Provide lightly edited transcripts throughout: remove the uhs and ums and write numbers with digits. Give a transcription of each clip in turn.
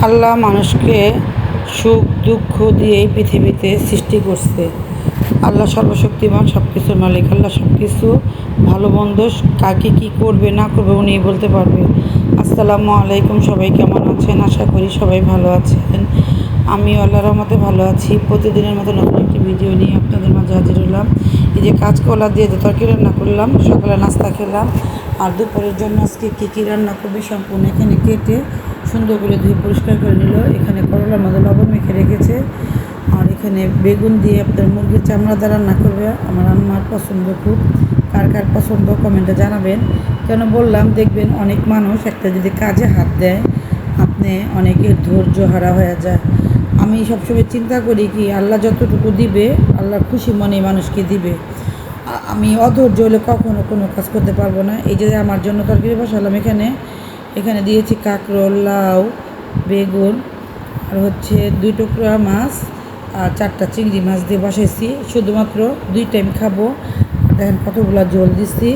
আল্লাহ মানুষকে সুখ দুঃখ দিয়ে এই পৃথিবীতে সৃষ্টি করছে। আল্লাহ সর্বশক্তিমান, সব কিছুর মালিক। আল্লাহ সব কিছু ভালো মন্দ কাকে কী করবে না করবে উনি বলতে পারবে। আসসালামু আলাইকুম, সবাই কেমন আছেন? আশা করি সবাই ভালো আছেন। আমিও আল্লাহর রহমতে ভালো আছি। প্রতিদিনের মতো নতুন একটি ভিডিও নিয়ে আপনাদের মাঝে হাজির হলাম। এই যে কাঁচকলা দিয়ে যে তরকারি রান্না করলাম, সকালে নাস্তা খেলাম, আর দুপুরের জন্য আজকে কী কী রান্না করবে সম্পূর্ণ এখানে কেটে সুন্দর করে ধুয়ে পরিষ্কার করে নিল। এখানে করলার মধ্যে লবণ মেখে রেখেছে, আর এখানে বেগুন দিয়ে আপনার মুরগির চামড়া দিয়ে রান্না করবে। আমার আম্মার পছন্দ খুব। কার কার পছন্দ কমেন্টে জানাবেন। কেন বললাম, দেখবেন অনেক মানুষ একটা যদি কাজে হাত দেয়, আপনি অনেকের ধৈর্য হারা হয়ে যায়। আমি সবসময় চিন্তা করি কি, আল্লাহ যতটুকু দিবে, আল্লাহর খুশি মনে মানুষকে দিবে। আমি অধৈর্য হলে কখনো কোনো কাজ করতে পারবো না। এই যে আমার জন্য তরকারি বসালাম, এখানে দিয়েছি কাঁকরোল, লাউ, বেগুন, আর হচ্ছে 2 টুকরা মাছ আর 4টা চিংড়ি মাছ দিয়ে বসাইছি। শুধুমাত্র 2 টাইম খাবো। দেখেন কতগুলো ঝোল দিচ্ছি,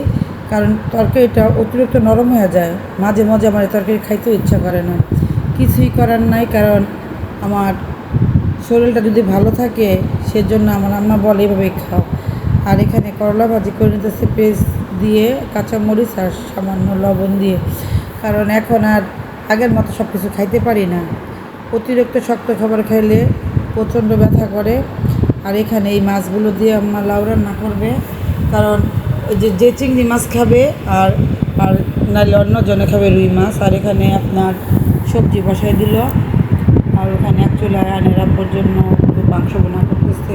কারণ তরকারিটা অতিরিক্ত নরম হয়ে যায়। মাঝে মাঝে আমার তরকারি খাইতেও ইচ্ছা করে না। কিছুই করার নাই, কারণ আমার শরীরটা যদি ভালো থাকে, সেজন্য আমার আম্মা বলে এইভাবে খাও। আর এখানে করলা ভাজি করে নিতেছে পেস্ট দিয়ে, কাঁচামরিচ আর সামান্য লবণ দিয়ে। কারণ এখন আর আগের মতো সব কিছু খাইতে পারি না। অতিরিক্ত শক্ত খাবার খাইলে প্রচণ্ড ব্যথা করে। আর এখানে এই মাছগুলো দিয়ে আম্মা লাউ রান্না করবে, কারণ ওই যে চিংড়ি মাছ খাবে, আর আর নাহলে অন্যজনে খাবে রুই মাছ। আর এখানে আপনার সবজি বসাই দিল, আর ওখানে এক চুলায় আনেরাব্বর জন্য মাংস বোনা করতেছে।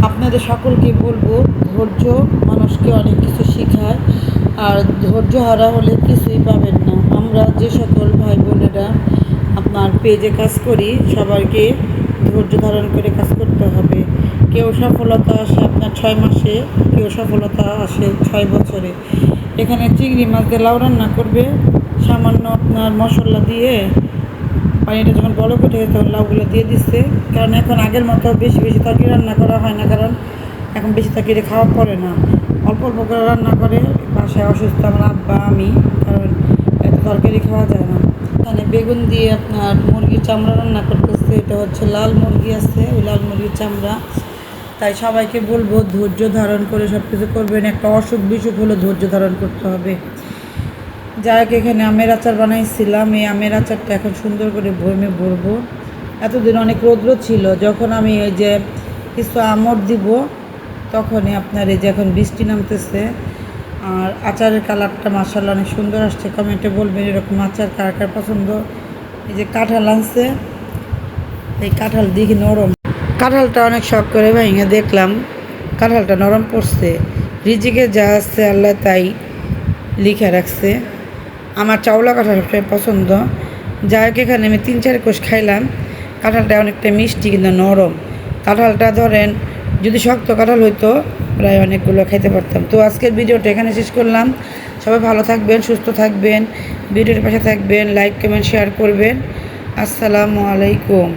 আপনাদের সকলকে বলবো, ধৈর্য মানুষকে অনেক কিছু শেখায়, আর ধৈর্য হারা হলে কিছুই পাবেন না। আমরা যে সকল ভাই বোনেরা আপনার পেজে কাজ করি, সবাইকে ধৈর্য ধারণ করে কাজ করতে হবে। কেউ সফলতা আসে আপনার 6 মাসে, কেউ সফলতা আসে 6 বছরে। এখানে চিংড়ি মাছ দিয়ে লাউ রান্না করবে, সামান্য আপনার মশলা দিয়ে। পানিটা যখন বড় করে তখন লাউগুলো দিয়ে দিচ্ছে, কারণ এখন আগের মতো বেশি বেশি তরকারি রান্না করা হয় না, কারণ এখন বেশি তরকারি খাওয়া পড়ে না। অল্প অল্প করে রান্না করে। বাসায় অসুস্থ আমার আব্বা, আমি, কারণ এত তরকারি খাওয়া যায় না। এখানে বেগুন দিয়ে আপনার মুরগির চামড়া রান্না করতেছে। এটা হচ্ছে লাল মুরগি আছে, ওই লাল মুরগির চামড়া। তাই সবাইকে বলবো, ধৈর্য ধারণ করে সব কিছু করবেন। একটা অসুখ বিসুখ হলে ধৈর্য ধারণ করতে হবে। যাই হোক, এখানে আমের আচার বানাইছিলাম। এই আমের আচারটা এখন সুন্দর করে বয়মে ভরবো। এতদিন অনেক রৌদ্র ছিল, যখন আমি এই যে কিছু আমড় দিব, তখনই আপনার এই যে এখন বৃষ্টি নামতেছে। আর আচারের কালারটা মাশাআল্লাহ অনেক সুন্দর আসছে। কমেন্টে বলবেন এরকম আচার কার কার পছন্দ। এই যে কাঁঠাল আনছে, এই কাঁঠাল দেখি নরম। কাঁঠালটা অনেক শখ করে ভেঙে দেখলাম, কাঁঠালটা নরম পড়ছে। রিজিকে যা আছে আল্লাহ তাই লিখে রাখছে। আমার চাউলা কাঁঠাল সবসময় পছন্দ। যাই হোক, এখানে আমি 3-4 কোষ খাইলাম। কাঁঠালটা অনেকটা মিষ্টি কিন্তু নরম। কাঁঠালটা ধরেন যদি শক্ত কাঁঠাল হইতো, প্রায় অনেকগুলো খাইতে পারতাম। তো আজকের ভিডিওটা এখানে শেষ করলাম। সবাই ভালো থাকবেন, সুস্থ থাকবেন, ভিডিওর পাশে থাকবেন, লাইক কমেন্ট শেয়ার করবেন। আসসালামু আলাইকুম।